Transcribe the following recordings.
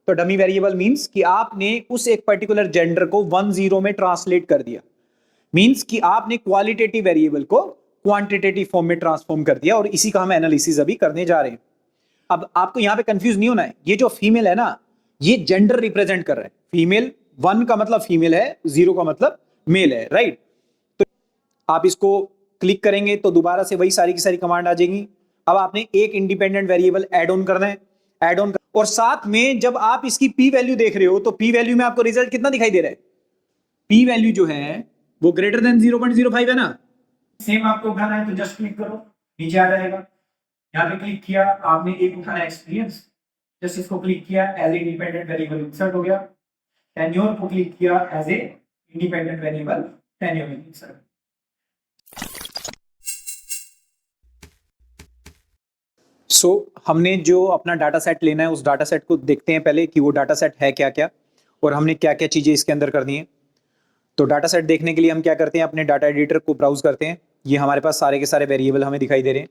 तो dummy variable means कि आपने उस एक पर्टिकुलर जेंडर को 1-0 में ट्रांसलेट कर दिया, मींस कि आपने क्वालिटेटिव वेरिएबल को क्वांटिटेटिव फॉर्म में ट्रांसफॉर्म कर दिया, और इसी का हम एनालिसिस अभी करने जा रहे हैं। अब आपको यहां पे कंफ्यूज नहीं होना है, ये जो फीमेल है ना, ये जेंडर रिप्रेजेंट कर रहा है। फीमेल 1 का मतलब फीमेल है, 0 का मतलब मेल है, राइट। तो आप इसको क्लिक करेंगे तो दोबारा से वही सारी की सारी कमांड आ जाएंगी। अब आपने एक इंडिपेंडेंट वेरिएबल ऐड ऑन करना है, ऐड ऑन, और साथ में जब आप इसकी पी वैल्यू देख रहे हो तो पी वैल्यू में आपको रिजल्ट कितना दिखाई दे रहा है? पी वैल्यू जो है वो ग्रेटर देन 0.05 है ना। सेम आपको उठाना है तो जस्ट क्लिक करो, नीचे आ जाएगा। यहाँ पे क्लिक किया, आपने एक उठाना एक्सपीरियंस, जस्ट इसको क्लिक किया, as a independent variable insert हो गया। टेन्योर को क्लिक किया, as a independent variable tenure insert. So हमने जो अपना डाटा सेट लेना है, उस डाटा सेट को देखते हैं पहले कि वो डाटा सेट है क्या क्या, और हमने क्या क्या चीजें इसके अंदर करनी है। तो डाटा सेट देखने के लिए हम क्या करते हैं, अपने डाटा एडिटर को ब्राउज करते हैं। ये हमारे पास सारे के सारे वेरिएबल हमें दिखाई दे रहे हैं।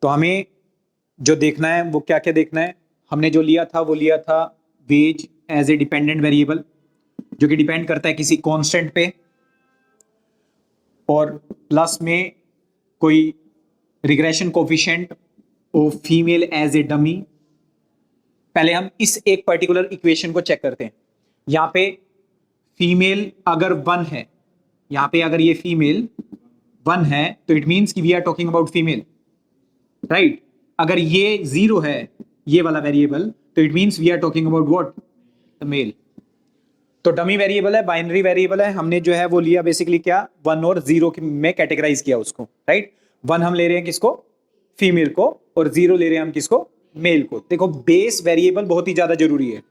तो हमें जो देखना है वो क्या क्या देखना है, हमने जो लिया था वो लिया था wage as a dependent variable, जो कि डिपेंड करता है किसी कांस्टेंट पे, और प्लस में कोई regression coefficient of female as a dummy. पहले हम इस एक पर्टिकुलर इक्वेशन को चेक करते हैं। यहां पे फीमेल अगर 1 है, यहां पे अगर ये फीमेल 1 है तो इट मींस कि we are talking about female, right. अगर ये 0 है, ये वाला वेरिएबल, तो it means we are talking about what, the male. तो डमी वेरिएबल है, बाइनरी वेरिएबल है, हमने जो है वो लिया बेसिकली क्या, 1 और 0 में कैटेगराइज किया उसको, राइट। 1 हम ले रहे हैं किसको, फीमेल को, और 0 ले रहे हैं हम किसको, मेल को। देखो बेस वेरिएबल बहुत ही ज्यादा जरूरी है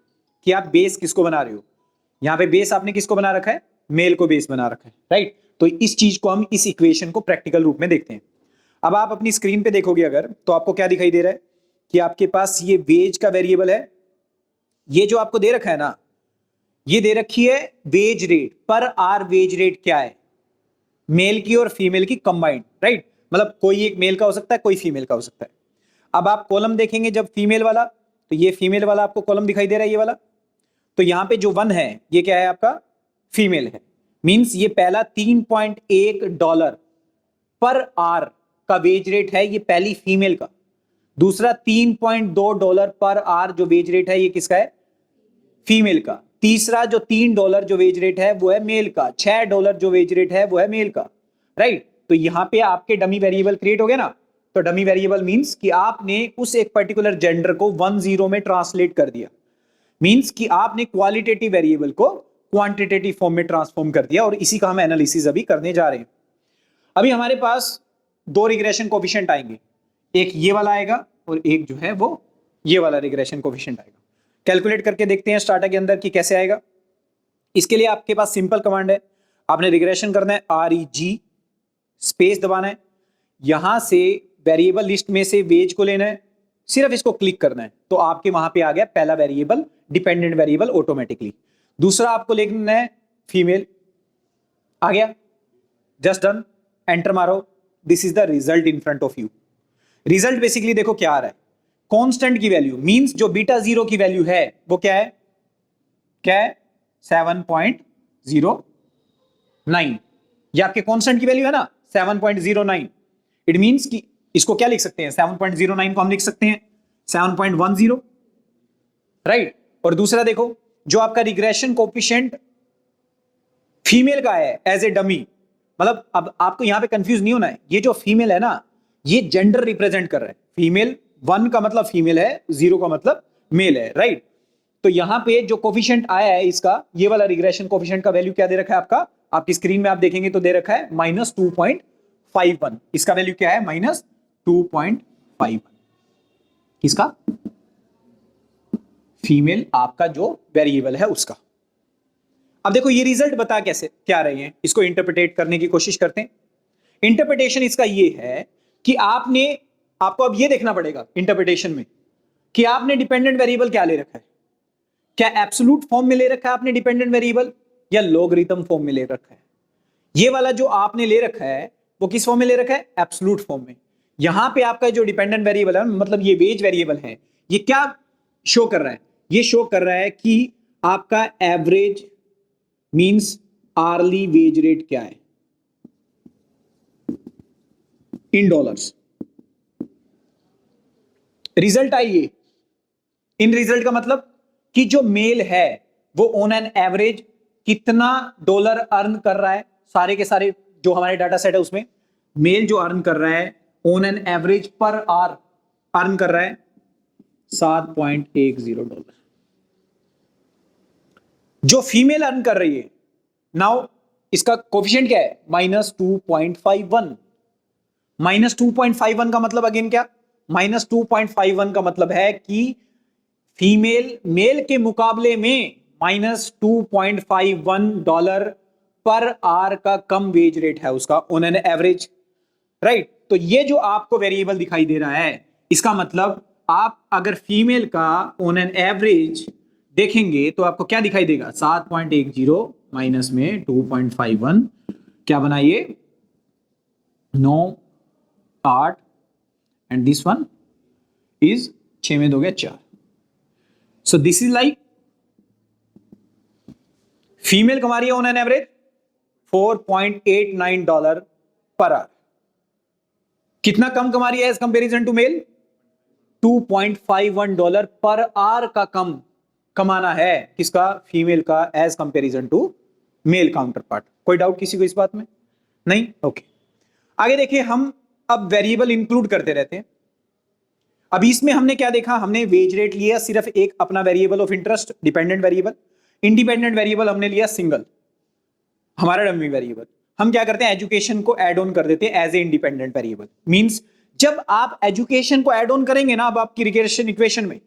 कि आप बेस किसको बना रहे हो। यहां पे बेस आपने किसको बना रखा है, मेल को बेस बना रखा है, राइट। तो इस चीज को हम, इस इक्वेशन को प्रैक्टिकल रूप में देखते हैं। अब आप अपनी स्क्रीन पे देखोगे अगर, तो आपको क्या दिखाई दे रहा है कि आपके पास ये वेज का वेरिएबल है। ये जो आपको दे रखा है ना, ये दे रखी है वेज रेट, पर आर वेज रेट क्या है, मेल की और फीमेल की कंबाइंड, राइट। मतलब कोई एक मेल का हो सकता है, कोई फीमेल का हो सकता है। अब आप कॉलम देखेंगे जब फीमेल वाला, तो ये फीमेल वाला आपको कॉलम दिखाई दे रहा है, ये वाला। तो यहां पे जो 1 है ये क्या है, आपका फीमेल है। मींस ये पहला $3.1 पर आर का वेज रेट है, ये पहली फीमेल का। दूसरा $3.2 पर आर जो वेज रेट है, ये किसका है, फीमेल का। तीसरा जो $3 जो वेज रेट है वो है मेल का। $6 जो वेज रेट है वो है मेल का, राइट। तो यहां पे आपके डमी वेरिएबल क्रिएट हो गया ना। तो डमी वेरिएबल मींस कि आपने उस एक पर्टिकुलर जेंडर को 1-0 में ट्रांसलेट कर दिया, मींस कि आपने क्वालिटेटिव वेरिएबल को क्वांटिटेटिव फॉर्म में ट्रांसफॉर्म कर दिया, और इसी का हम एनालिसिस अभी करने जा रहे हैं। अभी हमारे पास 2 रिग्रेशन कोफिशिएंट आएंगे, एक ये वाला आएगा और एक जो है वो ये वाला रिग्रेशन कोफिशिएंट आएगा। कैलकुलेट करके देखते हैं स्टार्टर के अंदर कि कैसे आएगा। इसके लिए आपके पास सिंपल कमांड है, आपने रिग्रेशन करना है, REG स्पेस दबाना है, यहां से वेरिएबल लिस्ट में से वेज को लेना है, सिर्फ इसको क्लिक करना है, तो आपके वहां पे आ गया पहला वेरिएबल, डिपेंडेंट वेरिएबल ऑटोमेटिकली। दूसरा आपको लिखना है फीमेल, आ गया, जस्ट डन, एंटर मारो, this is the result in front of you. Result basically देखो क्या आ रहा है, कांस्टेंट की वैल्यू, मींस जो बीटा 0 की वैल्यू है वो क्या है, क्या है, 7.09। ये आपके कांस्टेंट की वैल्यू है ना, 7.09। इट मींस कि इसको क्या लिख सकते हैं, 7.09 को हम लिख सकते हैं 7.10, राइट। और दूसरा देखो, जो आपका रिग्रेशन कोफिशिएंट फीमेल का है एज ए डमी, मतलब अब आपको यहां पे कंफ्यूज नहीं होना है, ये जो फीमेल है ना, ये जेंडर रिप्रेजेंट कर रहा है। फीमेल 1 का मतलब फीमेल है, 0 का मतलब मेल है, राइट। तो यहां पे जो कोफिशिएंट आया है इसका, ये वाला रिग्रेशन कोफिशिएंट का वैल्यू क्या दे रखा है आपका, आपकी स्क्रीन में आप देखेंगे तो दे रखा है -2.51। इसका वैल्यू क्या है, -2.51, इसका फीमेल आपका जो वेरिएबल है उसका। अब देखो ये रिजल्ट बता कैसे क्या रहे हैं, इसको इंटरप्रिटेट करने की कोशिश करते हैं। इंटरप्रिटेशन इसका ये है कि आपको अब ये देखना पड़ेगा इंटरप्रिटेशन में कि आपने डिपेंडेंट वेरिएबल क्या ले रखा है, क्या एब्सोल्यूट फॉर्म में ले रखा है आपने डिपेंडेंट वेरिएबल, या लॉगरिथम फॉर्म में ले रखा है। ये वाला जो आपने ले रखा है वो किस फॉर्म में ले रखा है, एब्सोल्यूट फॉर्म में। यहां पे आपका जो डिपेंडेंट वेरिएबल है, मतलब ये वेज वेरिएबल है, ये क्या शो कर रहा है, ये शो कर रहा है कि आपका average means hourly wage rate क्या है इन डॉलर्स। रिजल्ट आई ये, इन रिजल्ट का मतलब कि जो मेल है वो ऑन एन एवरेज कितना डॉलर अर्न कर रहा है, सारे के सारे जो हमारे डाटा सेट है उसमें मेल जो अर्न कर रहा है on an average per hour earn कर रहा है 7.10 डॉलर। जो फीमेल अर्न कर रही है नाउ इसका कोफिशिएंट क्या है -2.51। -2.51 का मतलब अगेन क्या, -2.51 का मतलब है कि फीमेल मेल के मुकाबले में -2.51 डॉलर पर आवर का कम वेज रेट है उसका ऑन एन एवरेज, राइट। तो ये जो आपको वेरिएबल दिखाई दे रहा है इसका मतलब आप अगर फीमेल का ऑन एन एवरेज देखेंगे तो आपको क्या दिखाई देगा 7.10 माइनस में 2.51 क्या बनाइए 9 8 एंड दिस वन इज 6 में 2 गया 4। So this is like female कमा रही है on an average 4.89 dollar per hour. कितना कम कमा रही है as comparison to male 2.51 dollar per hour का कम कमाना है किसका फीमेल का as comparison to male counterpart. कोई डाउट किसी को इस बात में नहीं? ओके आगे देखिए, हम अब वेरिएबल इंक्लूड करते रहते हैं। अभी इसमें हमने क्या देखा, हमने वेज रेट लिया सिर्फ एक अपना variable of interest dependent variable, independent variable हमने लिया सिंगल हमारा डमी वेरिएबल। हम क्या करते हैं एजुकेशन को ऐड ऑन कर देते हैं as a independent variable. Means जब आप एजुकेशन को ऐड ऑन करेंगे ना अब आपकी रिग्रेशन इक्वेशन में,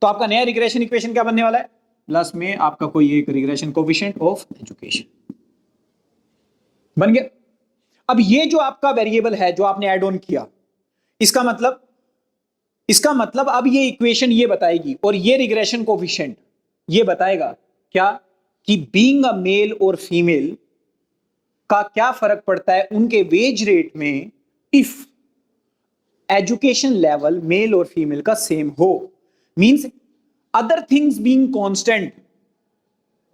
तो आपका नया रिग्रेशन इक्वेशन क्या बनने वाला है, प्लस में आपका कोई एक रिग्रेशन कोफिशिएंट ऑफ एजुकेशन बन गया। अब ये जो आपका वेरिएबल है जो आपने ऐड ऑन किया, इसका मतलब अब ये इक्वेशन ये बताएगी और ये रिग्रेशन कोफिशिएंट ये बताएगा क्या कि बीइंग अ मेल और फीमेल का क्या फर्क पड़ता है उनके वेज रेट में इफ एजुकेशन लेवल मेल और फीमेल का सेम हो। Means other things being constant,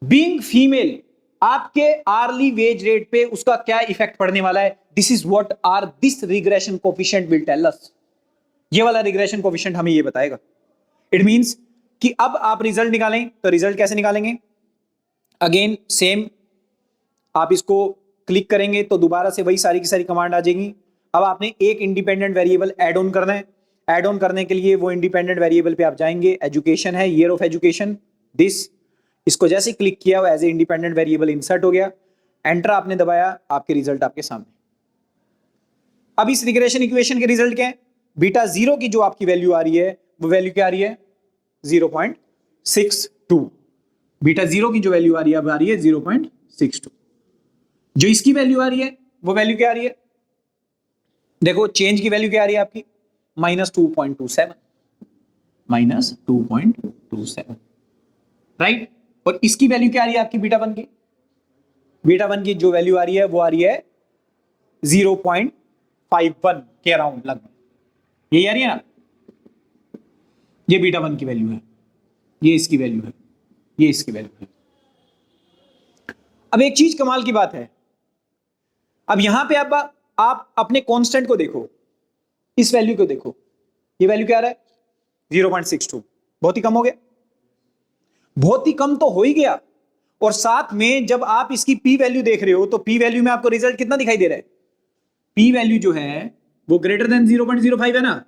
being female आपके आर्ली वेज रेट पे उसका क्या इफेक्ट पड़ने वाला है, this is what are this regression coefficient will tell us. ये वाला रिग्रेशन कोफिशिएंट हमें ये बताएगा। इट मींस कि अब आप रिजल्ट निकालें तो रिजल्ट कैसे निकालेंगे, अगेन सेम आप इसको क्लिक करेंगे तो दोबारा से वही सारी की सारी कमांड आ जाएगी। अब आपने एक इंडिपेंडेंट वेरिएबल ऐड ऑन करना है। ऐड ऑन करने के लिए वो इंडिपेंडेंट वेरिएबल पे आप जाएंगे, एजुकेशन है, ईयर ऑफ एजुकेशन दिस, इसको जैसे क्लिक किया वो as a independent variable insert हो गया, एंटर आपने दबाया, आपके रिजल्ट आपके सामने। अब इस रिग्रेशन इक्वेशन के रिजल्ट क्या है, बीटा जीरो की जो आपकी वैल्यू आ रही है वो वैल्यू क्या आ रही है 0.62। बीटा जीरो की जो वैल्यू आ रही है अब आ रही है 0.62। जो इसकी वैल्यू आ रही है वो वैल्यू क्या आ रही है, देखो चेंज की वैल्यू क्या आ रही है आपकी -2.27 -2.27 राइट। और इसकी वैल्यू क्या आ रही है आपकी बीटा वन की, बीटा वन की जो वैल्यू आ रही है वो आ रही है 0.51 के अराउंड लगभग, यही आ रही है ना। ये बीटा वन की वैल्यू है, ये इसकी वैल्यू है, ये इसकी वैल्यू है। अब एक चीज कमाल की बात है, अब यहां पे आप अपने कांस्टेंट को देखो, इस वैल्यू को देखो, ये वैल्यू क्या आ रहा है 0.62, बहुत ही कम हो गया, बहुत ही कम तो हो ही गया। और साथ में जब आप इसकी पी वैल्यू देख रहे हो तो पी वैल्यू में आपको रिजल्ट कितना दिखाई दे रहा है, पी वैल्यू जो है वो ग्रेटर देन 0.05 है ना,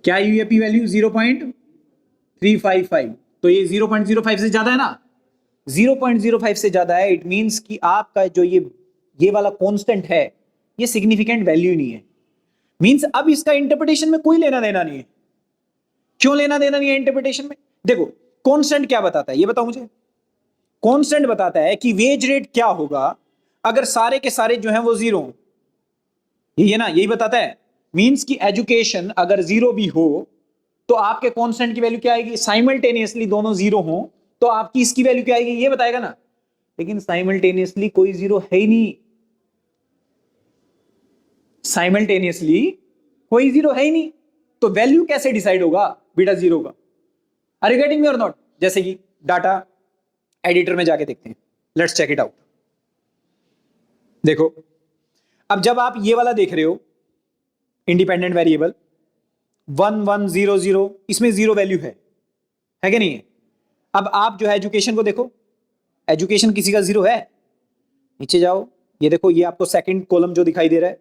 क्या आई है पी वैल्यू 0.355, तो ये 0.05 से ज्यादा है ना, 0.05 से ज्यादा है। इट मींस कि आपका जो ये वाला कांस्टेंट है ये सिग्निफिकेंट वैल्यू नहीं है। मींस अब इसका इंटरप्रिटेशन में कोई लेना देना नहीं है। क्यों लेना देना नहीं है इंटरप्रिटेशन में, देखो कांस्टेंट क्या बताता है ये बताओ मुझे, कांस्टेंट बताता है कि वेज रेट क्या होगा अगर सारे के सारे जो हैं वो जीरो, यही है ना, यही बताता है। मींस की एजुकेशन अगर जीरो भी हो तो आपके कांस्टेंट की वैल्यू क्या आएगी, साइमल्टेनियसली दोनों जीरो हो तो आपकी इसकी वैल्यू क्या आएगी ये बताएगा ना, लेकिन साइमल्टेनियसली कोई जीरो है ही नहीं, साइमल्टेनियसली कोई जीरो है ही नहीं, तो वैल्यू कैसे डिसाइड होगा बीटा जीरो का, आर यू गेटिंग मी और नॉट? जैसे कि डाटा एडिटर में जाके देखते हैं, लेट्स चेक इट आउट। देखो, अब जब आप ये वाला देख रहे हो इंडिपेंडेंट वेरिएबल 1100, इसमें जीरो वैल्यू है कि नहीं है? अब आप जो है एजुकेशन को देखो, एजुकेशन किसी का जीरो है? नीचे जाओ, ये देखो, ये आपको सेकंड कॉलम जो दिखाई दे रहा है,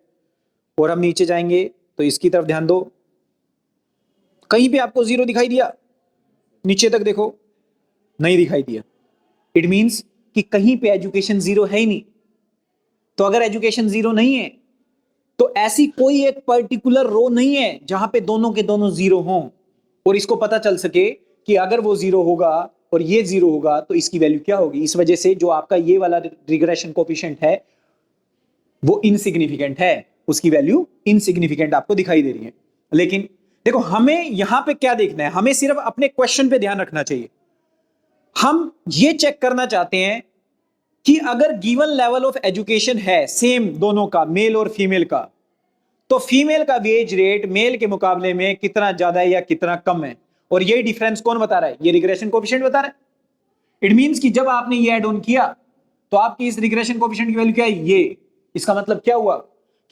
और हम नीचे जाएंगे तो इसकी तरफ ध्यान दो, कहीं पे आपको जीरो दिखाई दिया? नीचे तक देखो, नहीं दिखाई दिया। इट मींस कि कहीं पे एजुकेशन जीरो है ही नहीं। तो अगर एजुकेशन जीरो नहीं है तो ऐसी कोई एक पर्टिकुलर रो नहीं है जहां पे दोनों के दोनों जीरो हों, और इसको पता चल सके कि अगर वो जीरो होगा और ये जीरो होगा तो इसकी वैल्यू क्या होगी। इस वजह से जो आपका ये वाला रिग्रेशन कोफिशिएंट है वो इनसिग्निफिकेंट है, उसकी वैल्यू इनसिग्निफिकेंट आपको दिखाई दे रही है। लेकिन देखो, हमें यहां पे क्या देखना है, हमें सिर्फ अपने क्वेश्चन पे ध्यान रखना चाहिए। हम ये चेक करना चाहते हैं कि अगर गिवन लेवल ऑफ एजुकेशन है सेम दोनों का, मेल और फीमेल का, तो फीमेल का वेज रेट मेल के मुकाबले में कितना ज्यादा है या कितना कम है। और ये डिफरेंस कौन बता रहा है? ये रिग्रेशन कोएफिशिएंट बता रहा है। इट मींस कि जब आपने ये ऐड ऑन किया तो आपकी इस रिग्रेशन कोएफिशिएंट की वैल्यू क्या है? ये। इसका मतलब क्या हुआ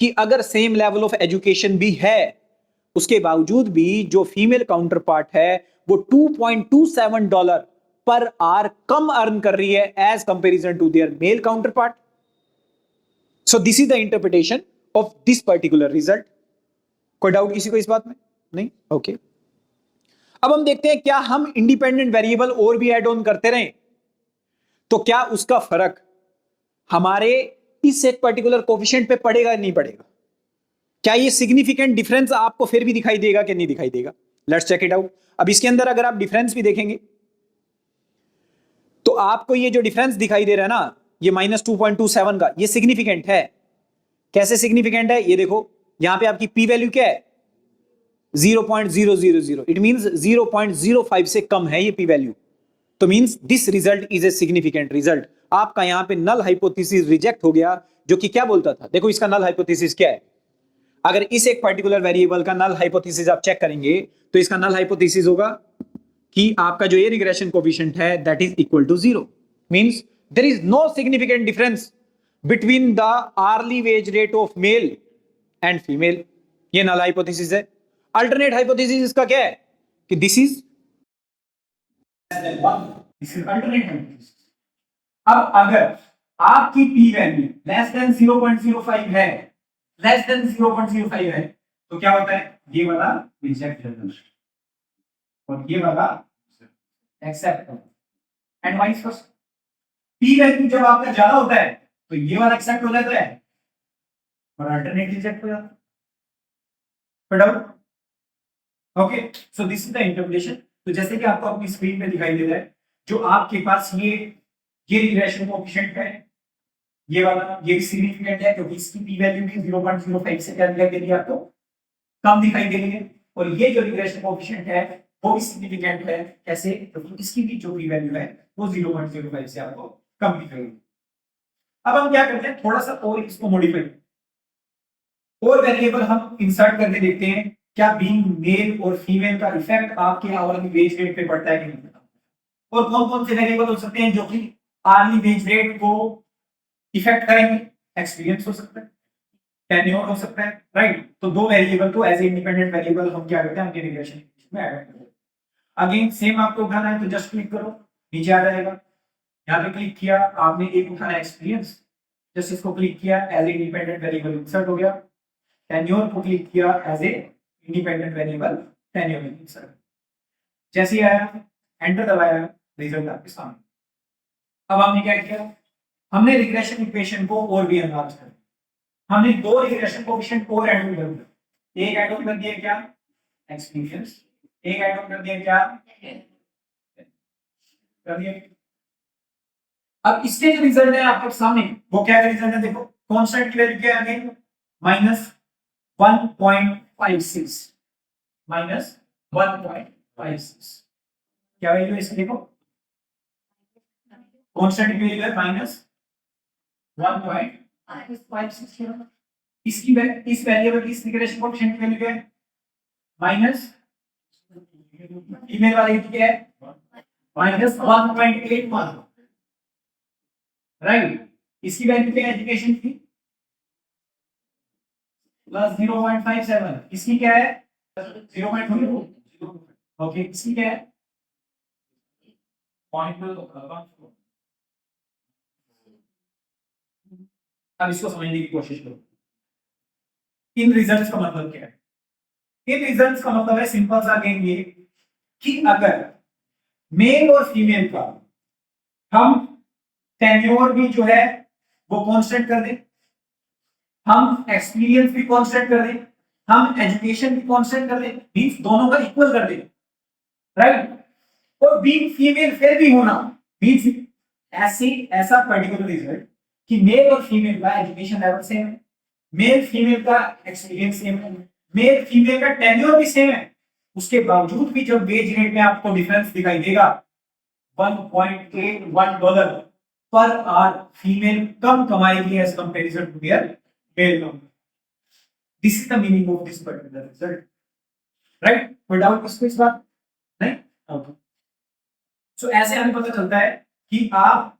कि अगर सेम लेवल ऑफ एजुकेशन भी है, उसके बावजूद भी जो फीमेल काउंटर पार्ट है वो $2.27 पर आवर कम अर्न कर रही है as comparison to their male counterpart. So this is the interpretation of this particular result. कोई डाउट किसी को इस बात में? नहीं? ओके। अब हम देखते हैं क्या हम इंडिपेंडेंट वेरिएबल और भी ऐड ऑन करते रहें तो क्या उसका फर्क हमारे इस एक पर्टिकुलर कोफिशिएंट पे पड़ेगा या नहीं पड़ेगा? क्या ये सिग्निफिकेंट डिफरेंस आपको फिर भी दिखाई देगा कि नहीं दिखाई देगा? Let's check it out. अब इसके अंदर अगर आप डिफरेंस भी देखेंगे तो आपको ये जो डिफरेंस दिखाई दे रहा है ना, ये -2.27 का, ये सिग्निफिकेंट है। कैसे सिग्निफिकेंट है? ये देखो, यहां पे आपकी पी वैल्यू क्या है? 0.000। इट मींस 0.05 से कम है ये पी वैल्यू। तो means this result is a significant result. आपका यहां पे नल हाइपोथेसिस रिजेक्ट हो गया, जो कि क्या बोलता था? देखो, इसका नल हाइपोथेसिस क्या है? अगर इस एक पर्टिकुलर वेरिएबल का नल हाइपोथेसिस आप चेक करेंगे तो इसका नल हाइपोथेसिस होगा कि आपका जो ये रिग्रेशन कोएफिशिएंट है that is equal to 0। Means there is no significant difference between the hourly wage rate of male and female. ये नल हाइपोथेसिस है। अल्टरनेट हाइपोथेसिस इसका क्या है कि this is this is alternate hypothesis. अब अगर आपकी पी वैल्यू लेस देन 0.05 है, लेस देन 0.05 है, तो क्या होता है? ये वाला रिजेक्ट करना और ये वाला एक्सेप्ट करना, and vice versa. P value जब आपका ज्यादा होता है तो ये वाला एक्सेप्ट हो जाता है और अल्टरनेट रिजेक्ट हो जाता है। Okay, so this is the interpretation. तो जैसे कि आपको अपनी स्क्रीन पे दिखाई दे रहा है, जो आपके पास ये रिग्रेशन कोएफिशिएंट है, ये वाला, ये सिग्निफिकेंट है क्योंकि इसकी पी वैल्यू भी 0.05 से क्या दिखाई दे रही है आपको? कम दिखाई दे रही है। और ये जो रिग्रेशन कोएफिशिएंट है वो भी सिग्निफिकेंट है। कैसे? क्योंकि इसकी भी जो पी वैल्यू है वो 0.05 से आपको कम दिख रही है। अब हम क्या करते हैं, थोड़ा सा और इसको मॉडिफाई, और वेरिएबल हम इंसर्ट करके देखते हैं क्या बीइंग मेल और फीमेल का इफेक्ट आपके आवरली वेज रेट पे पड़ता है कि नहीं। और कौन कौन से वेरिएबल हो सकते हैं जो कि आर्ली वेज रेट को इफेक्ट करेंगे? एक्सपीरियंस हो सकता है, टेन्योर हो सकता है, राइट? तो दो वेरिएबल को एज इंडिपेंडेंट वेरिएबल हम क्या करते हैं, उनके रिग्रेशन में ऐड करते हैं। अगेन सेम आपको उठाना है तो जस्ट क्लिक करो, नीचे आ जाएगा। यहां पे क्लिक किया आपने, एक उठाना एक्सपीरियंस, जस्ट इसको क्लिक किया, एज इंडिपेंडेंट वेरिएबल इंसर्ट हो गया। टेन्योर को क्लिक किया, as a independent variable tenure insert. जैसे ही आया, एंटर दबाया, रिजल्ट आपके सामने। अब हमने क्या किया, हमने रिग्रेशन इक्वेशन को और भी एनलार्ज कर, हमने दो रिग्रेशन कोएफिशिएंट और ऐड ऑन कर दिया। एक ऐड ऑन कर दिया क्या? एक्सपीरियंस। एक ऐड ऑन कर दिया क्या? कर दिया। अब इसके जो रिजल्ट है आपके सामने, वो क्या रिजल्ट है? देखो, कांस्टेंट की वैल्यू क्या है? -1.56, -1.56। क्या वैल्यू है इसकी? देखो, कांस्टेंट की वैल्यू है -1.56। इसकी इस वेरिएबल की इस रिग्रेशन कोएफिशिएंट की वैल्यू क्या है? माइनस, फीमेल वाले की क्या है? -1.81, राइट। इसकी वैल्यू क्या है एजुकेशन की? +0.57। इसकी क्या है? 0.2। ओके, इसकी क्या है? अब इसको समझने की कोशिश करो। इन रिजल्ट्स का मतलब क्या है? इन रिजल्ट्स का मतलब है सिंपल सा गेम ये कि अगर मेल और फीमेल का हम टेन्योर भी जो है वो कांस्टेंट कर दें, हम एक्सपीरियंस भी कांस्टेंट कर दें, हम एजुकेशन भी कांस्टेंट कर दें, मींस दोनों का इक्वल कर दें, राइट। और बीइंग फीमेल फिर भी होना मींस ऐसी ऐसा पर्टिकुलर रिजल्ट कि मेल और फीमेल का एजुकेशन लेवल सेम है, मेल फीमेल का एक्सपीरियंस सेम है, मेल फीमेल का टेन्योर भी सेम है, उसके बावजूद भी जब वेज रेट में आपको डिफरेंस दिखाई देगा $1.81 पर आवर, फीमेल कम कमाएगी as comparison to their male company. This is the meaning of this particular result, right. कोई डाउट इस बात? नहीं? ओके। सो ऐसे हमें पता चलता है कि आप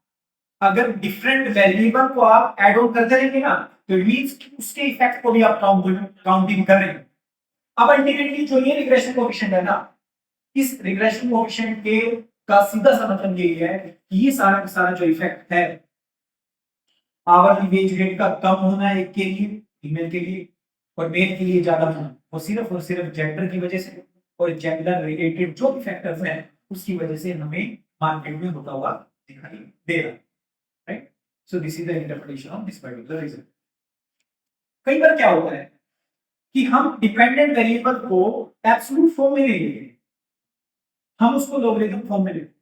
अगर डिफरेंट वेरिएबल को आप ऐड ऑन करते रहेंगे ना, तो मींस उसके इफेक्ट को भी आप काउंटिंग कर रहे हैं। अब अल्टीमेटली जो ये रिग्रेशन कोएफिशिएंट है ना, इस रिग्रेशन कोएफिशिएंट के का सीधा सा मतलब यही है कि ये सारा का सारा जो इफेक्ट है आवर वेज रेट का कम होना एक के लिए, फीमेल के लिए, और मेल के लिए ज्यादा होना, वो सिर्फ और सिर्फ जेंडर की वजह से, और जेंडर रिलेटेड जो भी फैक्टर्स हैं उसकी वजह से हमें मार्केट में होता हुआ दिखाई दे रहा है, right. So this is the interpretation of this particular result. कई बार क्या होता है कि हम डिपेंडेंट वेरिएबल को एब्सोल्यूट फॉर्म में नहीं लेते, हम उसको लॉगरिथम फॉर्म में लेते हैं।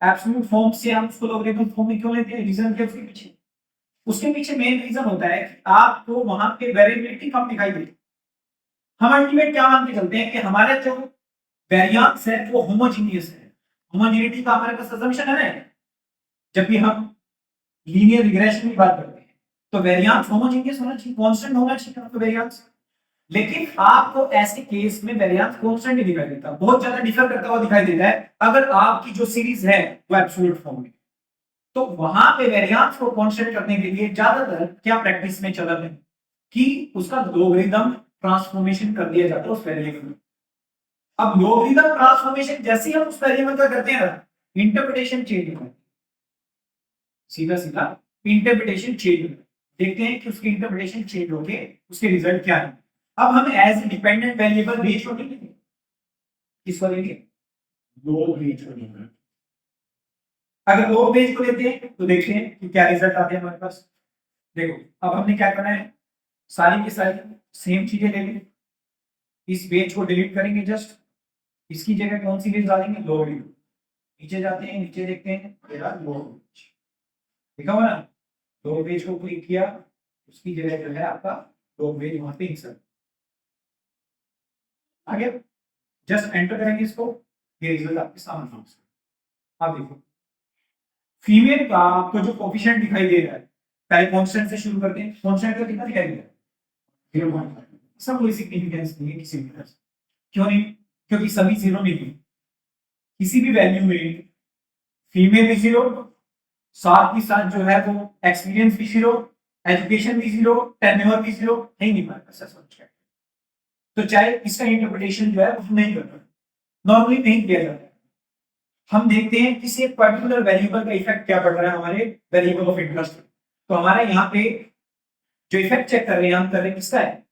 एब्सोल्यूट फॉर्म से हम उसको लॉगरिथम फॉर्म में क्यों लेते हैं? रीजन क्या उसके पीछे? उसके पीछे मेन रीजन होता है कि आपको वहां पे वेरिएबिलिटी कम दिखाई देती है। हम अल्टीमेट क्या मान के चलते हैं कि हमारे जो वेरिएंस है वो होमोजीनियस है। होमोजेनिटी का हमारे पास असम्पशन है ना, जब भी हम लीनियर रिग्रेशन की बात करते हैं तो वेरिएंस होमोजीनियस होना चाहिए, कांस्टेंट होना चाहिए आपका वेरिएंस। लेकिन आपको ऐसे केस में वेरिएंस कांस्टेंट नहीं दिखाई देता, बहुत ज्यादा डिफर करता हुआ दिखाई देता है अगर आपकी जो सीरीज है वो एब्सोल्यूट फॉर्म में। तो वहां पे वेरिएंस को कांस्टेंट करने के लिए ज्यादातर क्या प्रैक्टिस में चलन है कि उसका लॉगरिथम ट्रांसफॉर्मेशन कर दिया जाता है उस वेरिएबल में। अब लॉगरिथम ट्रांसफॉर्मेशन जैसे ही हम उस वेरिएबल का करते हैं ना, इंटरप्रिटेशन चेंज होता है, सीधा सीधा इंटरप्रिटेशन चेंज होता है। देखते हैं कि उसकी इंटरप्रिटेशन चेंज होके उसके रिजल्ट क्या है। अब हम एज डिपेंडेंट वेरिएबल वेज को लेंगे, किसको लेंगे? लोग वेज को लेंगे। अगर लोग वेज को लेते हैं तो देखते हैं कि क्या रिजल्ट आते हैं हमारे पास। देखो अब हमने क्या करना है, सारी की सारी सेम चीजें ले लेंगे, इस पेज को डिलीट करेंगे जस्ट, इसकी जगह कौन सी पेज डालेंगे? Lower limit. नीचे जाते हैं, नीचे देखते हैं मेरा लोअर पेज लिखा हुआ ना, लोअर पेज को क्लिक किया, उसकी जगह जो है आपका लोअर पेज वहां पे इंसर्ट। आगे जस्ट एंटर करेंगे इसको, ये रिजल्ट आपके सामने। अब देखो फीमेल का आपको जो कोफिशिएंट दिखाई दे रहा है, पहले कांस्टेंट से शुरू करते हैं। कांस्टेंट का कितना दिखाई दे रहा है? 0.5। इसका कोई सिग्निफिकेंस नहीं है किसी भी तरह से। क्यों नहीं? क्योंकि सभी जीरो नहीं है, किसी भी वैल्यू में फीमेल भी जीरो, साथ ही साथ जो है वो एक्सपीरियंस भी जीरो, एजुकेशन भी जीरो, टेन्योर भी जीरो, नहीं नहीं पाएगा सर समझ गया। तो चाहे इसका इंटरप्रिटेशन जो है वो नहीं करता, नॉर्मली नहीं किया जाता। हम देखते हैं किसी एक पर्टिकुलर वेरिएबल का इफेक्ट क्या पड़ रहा है हमारे वेरिएबल ऑफ इंटरेस्ट। तो हमारा यहाँ पे जो इफेक्ट चेक कर रहे हैं हम, कर रहे हैं किसका है?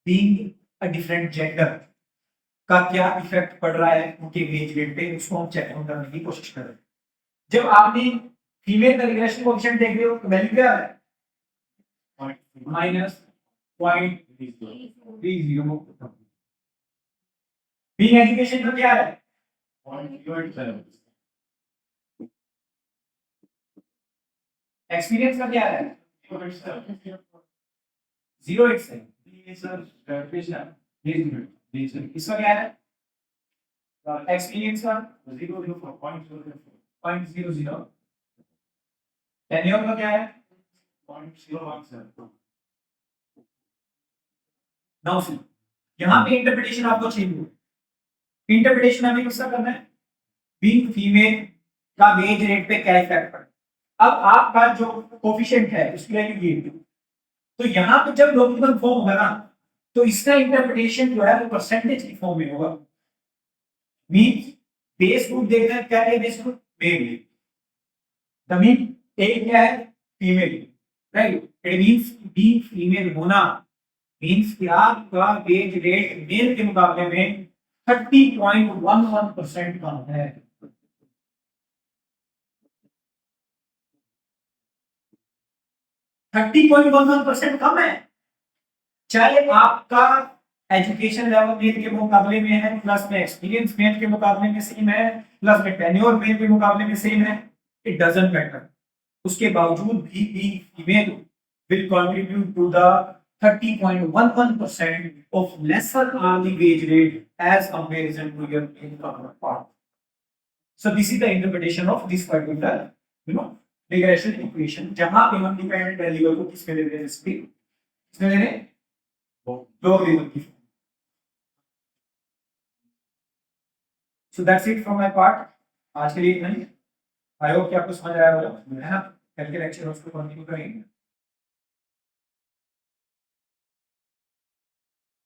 बीइंग अ डिफरेंट जेंडर का क्या इफेक्ट पड़ रहा है उनके वेज रेट पे, उसको हम चेक करने की कोशिश कर रहे हैं। जब आपने फीमेल का रिग्रेशन कोएफिशिएंट देख रहे हो तो वैल्यू क्या है? -0.30। बीइंग एजुकेशन का क्या है? 0.27। एक्सपीरियंस का क्या है? 0.87। इसका क्या है? एक्सपीरियंस का 0.00। टेन्योर का क्या है? 0.017। नाउ सी, यहां पे इंटरप्रिटेशन आपको चेंज हुआ। इंटरप्रिटेशन हमें किसका करना है? बीइंग फीमेल का वेज रेट पे क्या इफेक्ट पड़ता है। अब आपका जो कोफिशिएंट है उसकी वैल्यू ये, तो यहां पे जब लॉगिथम फॉर्म होगा ना तो इसका इंटरप्रिटेशन जो है वो परसेंटेज की फॉर्म में होगा। मींस बेस ग्रुप देखना है, क्या है बेस ग्रुप, मेल। मीन एक क्या है, female, right. It means be female होना मींस कि आपका वेज रेट मेल के मुकाबले में 30.11% कम है। 30.11% कम है, चाहे आपका एजुकेशन लेवल मेल के मुकाबले में है, प्लस में एक्सपीरियंस मेल के मुकाबले में सेम है, प्लस में टेन्योर मेल के मुकाबले में सेम है, इट डजंट मैटर। उसके बावजूद भी female will contribute to the 30.11% of lesser hourly wage rate as comparison to your male counterpart. So this is the interpretation of this particular, regression equation, जहां पे हम डिपेंडेंट वेरिएबल को किसमें ले रहे हैं, स्पीड किसमें ले रहे हैं, logarithm की। So that's it from my part, आज के लिए इतना ही। आई होप कि आपको समझ आया होगा, है ना। कल के लेक्चर उसको कंटिन्यू करेंगे।